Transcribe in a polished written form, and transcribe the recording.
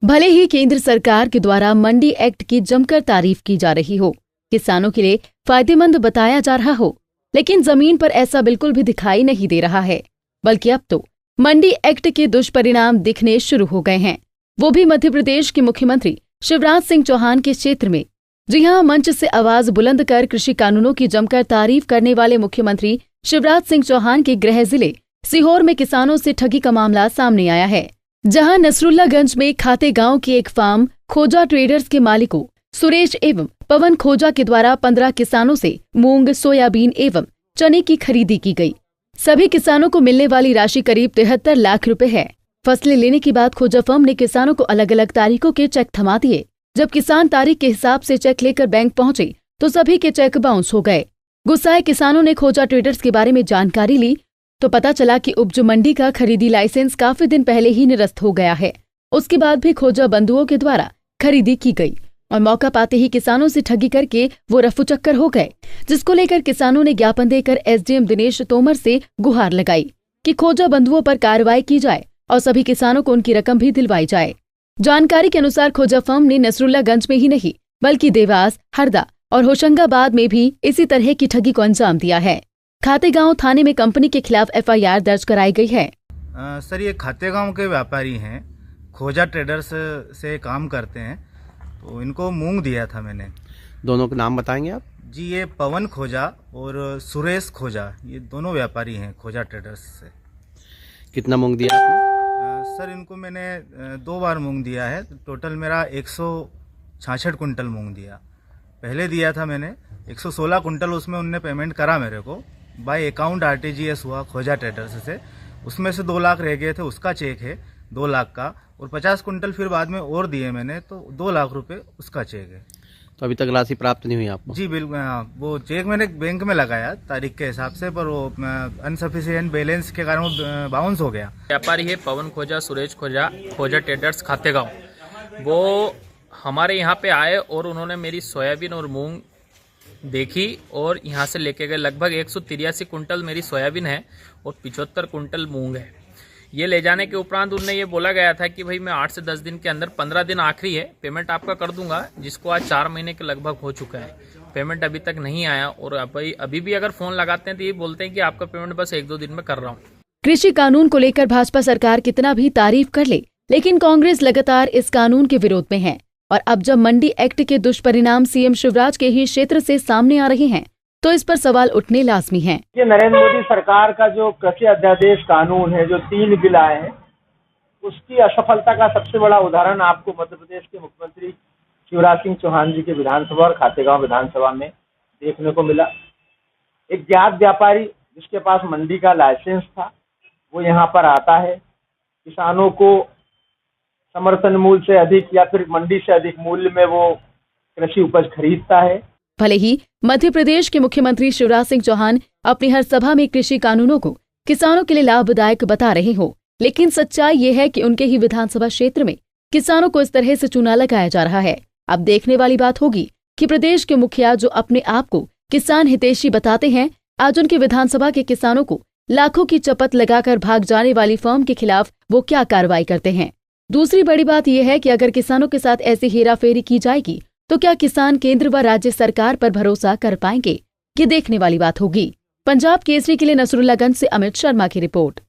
भले ही केंद्र सरकार के द्वारा मंडी एक्ट की जमकर तारीफ की जा रही हो, किसानों के लिए फायदेमंद बताया जा रहा हो, लेकिन जमीन पर ऐसा बिल्कुल भी दिखाई नहीं दे रहा है। बल्कि अब तो मंडी एक्ट के दुष्परिणाम दिखने शुरू हो गए हैं, वो भी मध्य प्रदेश के मुख्यमंत्री शिवराज सिंह चौहान के क्षेत्र में। जी हां, मंच से आवाज बुलंद कर कृषि कानूनों की जमकर तारीफ करने वाले मुख्यमंत्री शिवराज सिंह चौहान के गृह जिले सीहोर में किसानों से ठगी का मामला सामने आया है, जहां नसरुल्लागंज में खाते गांव के एक फार्म खोजा ट्रेडर्स के मालिकों सुरेश एवं पवन खोजा के द्वारा 15 किसानों से मूंग, सोयाबीन एवं चने की खरीदी की गई। सभी किसानों को मिलने वाली राशि करीब 73 लाख रुपए है। फसलें लेने के बाद खोजा फर्म ने किसानों को अलग अलग तारीखों के चेक थमा दिए। जब किसान तारीख के हिसाब से चेक लेकर बैंक पहुंचे तो सभी के चेक बाउंस हो गए। गुस्साए किसानों ने खोजा ट्रेडर्स के बारे में जानकारी ली तो पता चला कि उपज मंडी का खरीदी लाइसेंस काफी दिन पहले ही निरस्त हो गया है। उसके बाद भी खोजा बंधुओं के द्वारा खरीदी की गई और मौका पाते ही किसानों से ठगी करके वो रफूचक्कर हो गए, जिसको लेकर किसानों ने ज्ञापन देकर एसडीएम दिनेश तोमर से गुहार लगाई कि खोजा बंधुओं पर कार्रवाई की जाए और सभी किसानों को उनकी रकम भी दिलवाई जाए। जानकारी के अनुसार खोजा फर्म ने नसरुल्लागंज में ही नहीं बल्कि देवास, हरदा और होशंगाबाद में भी इसी तरह की ठगी को अंजाम दिया है। खातेगांव थाने में कंपनी के खिलाफ एफआईआर दर्ज कराई गई है। सर, ये खातेगांव के व्यापारी हैं, खोजा ट्रेडर्स से काम करते हैं, तो इनको मूंग दिया था मैंने। दोनों का नाम बताएंगे आप? जी, ये पवन खोजा और सुरेश खोजा, ये दोनों व्यापारी हैं खोजा ट्रेडर्स से। कितना मूंग दिया आपने? सर, इनको मैंने 2 बार मूंग दिया है। टोटल मेरा 166 कुंटल मूंग दिया। पहले दिया था मैंने 116 कुंटल, उसमें उनने पेमेंट करा मेरे को बाय अकाउंट आरटीजीएस हुआ खोजा ट्रेडर्स से। उसमें से 2 लाख रह गए थे, उसका चेक है 2 लाख का, और 50 कुंटल फिर बाद में और दिए मैंने, तो 2 लाख रुपए उसका चेक है। तो अभी तक राशि प्राप्त नहीं हुई आपको? जी बिल्कुल, हाँ, वो चेक मैंने बैंक में लगाया तारीख के हिसाब से, पर वो अनसफिशिएंट बैलेंस के कारण वो बाउंस हो गया। व्यापारी है पवन खोजा, सुरेश खोजा, खोजा ट्रेडर्स खातेगांव, वो हमारे यहाँ पे आए और उन्होंने मेरी सोयाबीन और मूंग देखी और यहाँ से लेके गए। लगभग 183 कुंटल मेरी सोयाबीन है और 75 कुंटल मूंग है। ये ले जाने के उपरांत उनने ये बोला गया था कि भाई मैं 8 से 10 दिन के अंदर, 15 दिन आखिरी है, पेमेंट आपका कर दूंगा, जिसको आज 4 महीने के लगभग हो चुका है। पेमेंट अभी तक नहीं आया और अभी भी अगर फोन लगाते हैं तो ये बोलते हैं कि आपका पेमेंट बस 1-2 दिन में कर रहा हूँ। कृषि कानून को लेकर भाजपा सरकार कितना भी तारीफ कर ले, लेकिन कांग्रेस लगातार इस कानून के विरोध में है। और अब जब मंडी एक्ट के दुष्परिणाम सीएम शिवराज के ही क्षेत्र से सामने आ रहे हैं तो इस पर सवाल उठने लाजमी हैं। ये नरेंद्र मोदी सरकार का जो कृषि अध्यादेश कानून है, जो 3 बिल आए हैं, उसकी असफलता का सबसे बड़ा उदाहरण आपको मध्य प्रदेश के मुख्यमंत्री शिवराज सिंह चौहान जी के विधानसभा और खातेगांव विधानसभा में देखने को मिला। एक ज्ञात व्यापारी जिसके पास मंडी का लाइसेंस था, वो यहाँ पर आता है, किसानों को समर्थन मूल्य से अधिक या फिर मंडी से अधिक मूल्य में वो कृषि उपज खरीदता है। भले ही मध्य प्रदेश के मुख्यमंत्री शिवराज सिंह चौहान अपनी हर सभा में कृषि कानूनों को किसानों के लिए लाभदायक बता रहे हो, लेकिन सच्चाई ये है कि उनके ही विधानसभा क्षेत्र में किसानों को इस तरह से चूना लगाया जा रहा है। अब देखने वाली बात होगी कि प्रदेश के मुखिया जो अपने आप को किसान हितैषी बताते हैं, आज उनके विधानसभा के किसानों को लाखों की चपत लगाकर भाग जाने वाली फर्म के खिलाफ वो क्या कार्रवाई करते हैं। दूसरी बड़ी बात यह है कि अगर किसानों के साथ ऐसी हेराफेरी की जाएगी तो क्या किसान केंद्र व राज्य सरकार पर भरोसा कर पाएंगे? ये देखने वाली बात होगी। पंजाब केसरी के लिए नसरुल्लागंज से अमित शर्मा की रिपोर्ट।